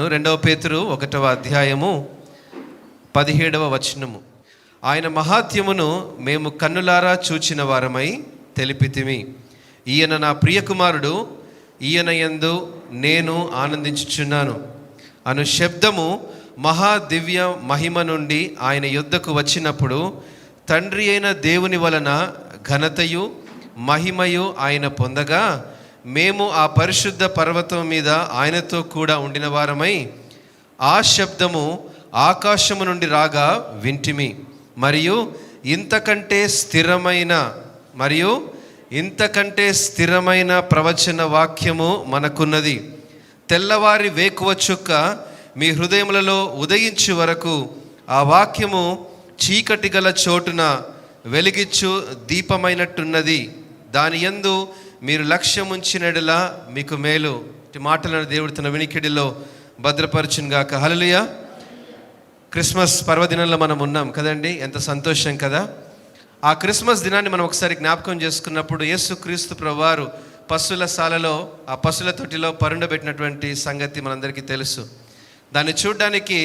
రెండవ పేతురు 1వ అధ్యాయము 17వ వచనము. ఆయన మహాత్యమును మేము కన్నులారా చూచిన వారమై తెలిపితిమి. ఈయన నా ప్రియకుమారుడు, ఈయన యందు నేను ఆనందించుచున్నాను అను శబ్దము మహాదివ్య మహిమ నుండి ఆయన యొద్దకు వచ్చినప్పుడు తండ్రి అయిన దేవుని వలన ఘనతయు మహిమయు ఆయన పొందగా మేము ఆ పరిశుద్ధ పర్వతం మీద ఆయనతో కూడా ఉండిన వారమై ఆ శబ్దము ఆకాశము నుండి రాగా వింటిమి. మరియు ఇంతకంటే స్థిరమైన ప్రవచన వాక్యము మనకున్నది. తెల్లవారి వేకువ చుక్క మీ హృదయములలో ఉదయించు వరకు ఆ వాక్యము చీకటి గల చోటున వెలిగిచ్చు దీపమైనట్టున్నది. దాని యందు మీరు లక్ష్యముంచినడలా మీకు మేలు. మాటలను దేవుడు తన వినికిడిలో భద్రపరచునుగాక. హల్లెలూయా. క్రిస్మస్ పర్వదినంలో మనం ఉన్నాం కదండి. ఎంత సంతోషం కదా. ఆ క్రిస్మస్ దినాన్ని మనం ఒకసారి జ్ఞాపకం చేసుకున్నప్పుడు యేసుక్రీస్తు ప్రభువారు పశువుల శాలలో ఆ పశువుల తొట్టిలో పరుండబెట్టినటువంటి సంగతి మనందరికీ తెలుసు. దాన్ని చూడడానికి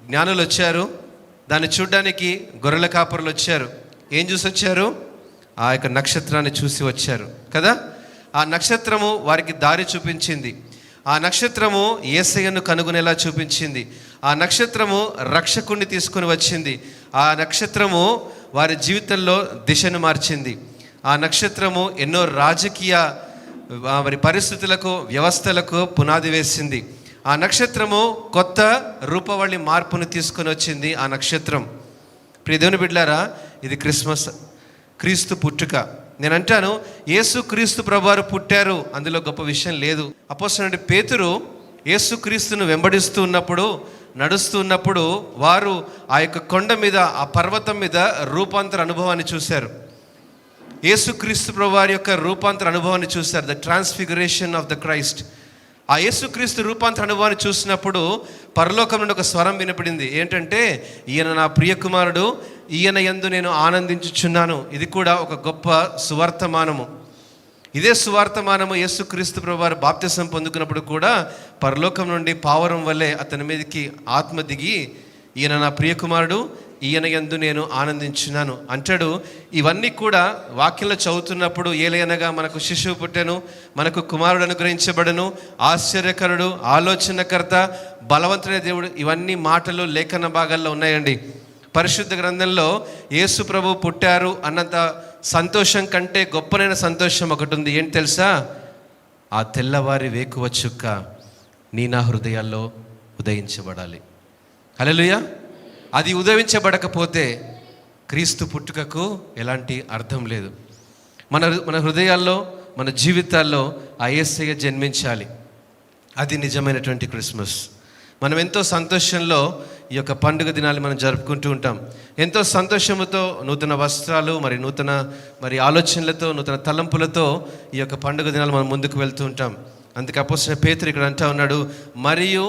జ్ఞానులు వచ్చారు, దాన్ని చూడడానికి గొర్రెల కాపరులు వచ్చారు. ఏం చూసి వచ్చారు? ఆ యొక్క నక్షత్రాన్ని చూసి వచ్చారు కదా. ఆ నక్షత్రము వారికి దారి చూపించింది. ఆ నక్షత్రము యేసయ్యను కనుగొనేలా చూపించింది. ఆ నక్షత్రము రక్షకుణ్ణి తీసుకొని వచ్చింది. ఆ నక్షత్రము వారి జీవితంలో దిశను మార్చింది. ఆ నక్షత్రము ఎన్నో రాజకీయ వారి పరిస్థితులకు, వ్యవస్థలకు పునాది వేసింది. ఆ నక్షత్రము కొత్త రూపవళి మార్పును తీసుకొని వచ్చింది. ఆ నక్షత్రం ప్రియ దేవుని బిడ్డలారా, ఇది క్రిస్మస్, క్రీస్తు పుట్టుక. నేను అంటాను, యేసు క్రీస్తు ప్రభువారు పుట్టారు, అందులో గొప్ప విషయం లేదు. అపోస్తలుడైన పేతురు యేసు క్రీస్తును వెంబడిస్తూ ఉన్నప్పుడు, నడుస్తూ ఉన్నప్పుడు వారు ఆ యొక్క కొండ మీద, ఆ పర్వతం మీద రూపాంతర అనుభవాన్ని చూశారు. యేసు క్రీస్తు ప్రభువారి యొక్క రూపాంతర అనుభవాన్ని చూశారు. The transfiguration of the Christ. ఆ యేసుక్రీస్తు రూపాంతర అనుభవాన్ని చూసినప్పుడు పరలోకం నుండి ఒక స్వరం వినపడింది. ఏంటంటే, ఈయన నా ప్రియకుమారుడు, ఈయన యందు నేను ఆనందించుచున్నాను. ఇది కూడా ఒక గొప్ప సువార్తమానము. ఇదే సువార్తమానము యేసుక్రీస్తు ప్రభువారు బాప్తిసం పొందుకున్నప్పుడు కూడా పరలోకం నుండి పావురం వల్లే అతని మీదకి ఆత్మ దిగి, ఈయన నా ప్రియకుమారుడు, ఈయన యందు నేను ఆనందించున్నాను అంటాడు. ఇవన్నీ కూడా వాక్యంలో చదువుతున్నప్పుడు, ఏలయనగా మనకు శిశువు పుట్టెను, మనకు కుమారుడు అనుగ్రహించబడను, ఆశ్చర్యకరుడు, ఆలోచనకర్త, బలవంతుడైన దేవుడు, ఇవన్నీ మాటలు లేఖన భాగాల్లో ఉన్నాయండి. పరిశుద్ధ గ్రంథంలో యేసు ప్రభు పుట్టారు అన్నంత సంతోషం కంటే గొప్పనైన సంతోషం ఒకటి ఉంది. ఏంటి తెలుసా? ఆ తెల్లవారి వేకువ చుక్క నా హృదయాల్లో ఉదయించబడాలి. హల్లెలూయా. అది ఉదయించబడకపోతే క్రీస్తు పుట్టుకకు ఎలాంటి అర్థం లేదు. మన హృదయాల్లో, మన జీవితాల్లో ఆ యేసయ్య జన్మించాలి. అది నిజమైనటువంటి క్రిస్మస్. మనం ఎంతో సంతోషంలో ఈ యొక్క పండుగ దినాలు మనం జరుపుకుంటూ ఉంటాం. ఎంతో సంతోషముతో, నూతన వస్త్రాలు, నూతన ఆలోచనలతో, నూతన తలంపులతో ఈ యొక్క పండుగ దినాలు మనం ముందుకు వెళ్తూ ఉంటాం. అందుకే అపోస్తలుడైన పేతురు ఇక్కడ అంటా ఉన్నాడు, మరియు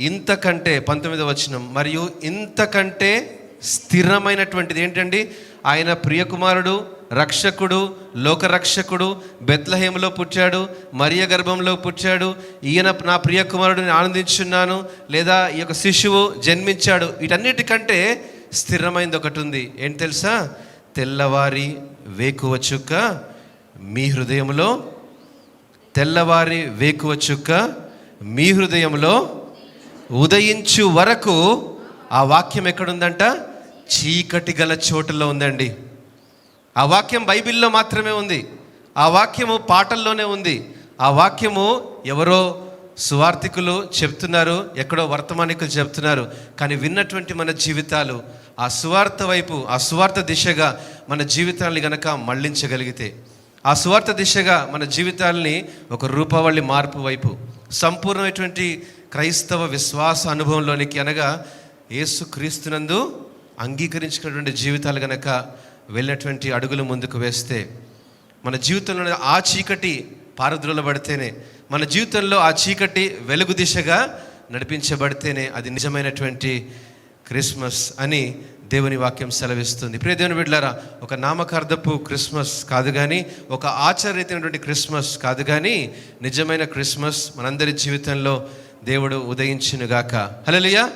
ఇంతకంటే 19వ వచనం, మరియు ఇంతకంటే స్థిరమైనటువంటిది ఏంటండి? ఆయన ప్రియకుమారుడు, రక్షకుడు, లోకరక్షకుడు, బెత్లెహేములో పుట్టాడు, మరియ గర్భంలో పుట్టాడు. ఈయన నా ప్రియకుమారుడు, నేను ఆనందించున్నాను, లేదా ఈ యొక్క శిశువు జన్మించాడు. వీటన్నిటికంటే స్థిరమైనది ఒకటి ఉంది. ఏంటి తెలుసా? తెల్లవారి వేకువ చుక్క మీ హృదయంలో, తెల్లవారి వేకువ చుక్క మీ హృదయంలో ఉదయించు వరకు. ఆ వాక్యం ఎక్కడుందంట? చీకటి గల చోటులో ఉందండి. ఆ వాక్యం బైబిల్లో మాత్రమే ఉంది. ఆ వాక్యము పాటల్లోనే ఉంది. ఆ వాక్యము ఎవరో సువార్థికులు చెప్తున్నారు, ఎక్కడో వర్తమానికులు చెప్తున్నారు. కానీ విన్నటువంటి మన జీవితాలు ఆ సువార్త వైపు, ఆ సువార్త దిశగా మన జీవితాన్ని గనక మళ్ళించగలిగితే, ఆ సువార్త దిశగా మన జీవితాలని ఒక రూపవళి మార్పు వైపు, సంపూర్ణమైనటువంటి క్రైస్తవ విశ్వాస అనుభవంలోనికి, అనగా యేసు క్రీస్తునందు అంగీకరించుకున్నటువంటి జీవితాలు గనక వెళ్ళినటువంటి అడుగులు ముందుకు వేస్తే, మన జీవితంలో ఆ చీకటి పారద్రోలబడితేనే, మన జీవితంలో ఆ చీకటి వెలుగు దిశగా నడిపించబడితేనే అది నిజమైనటువంటి క్రిస్మస్ అని దేవుని వాక్యం సెలవిస్తుంది. ప్రియ దేవుని బిడ్డలారా, ఒక నామకార్థపు క్రిస్మస్ కాదు కానీ, ఒక ఆచార్యమైనటువంటి క్రిస్మస్ కాదు కానీ, నిజమైన క్రిస్మస్ మనందరి జీవితంలో దేవుడు ఉదయించునుగాక. హల్లెలూయా.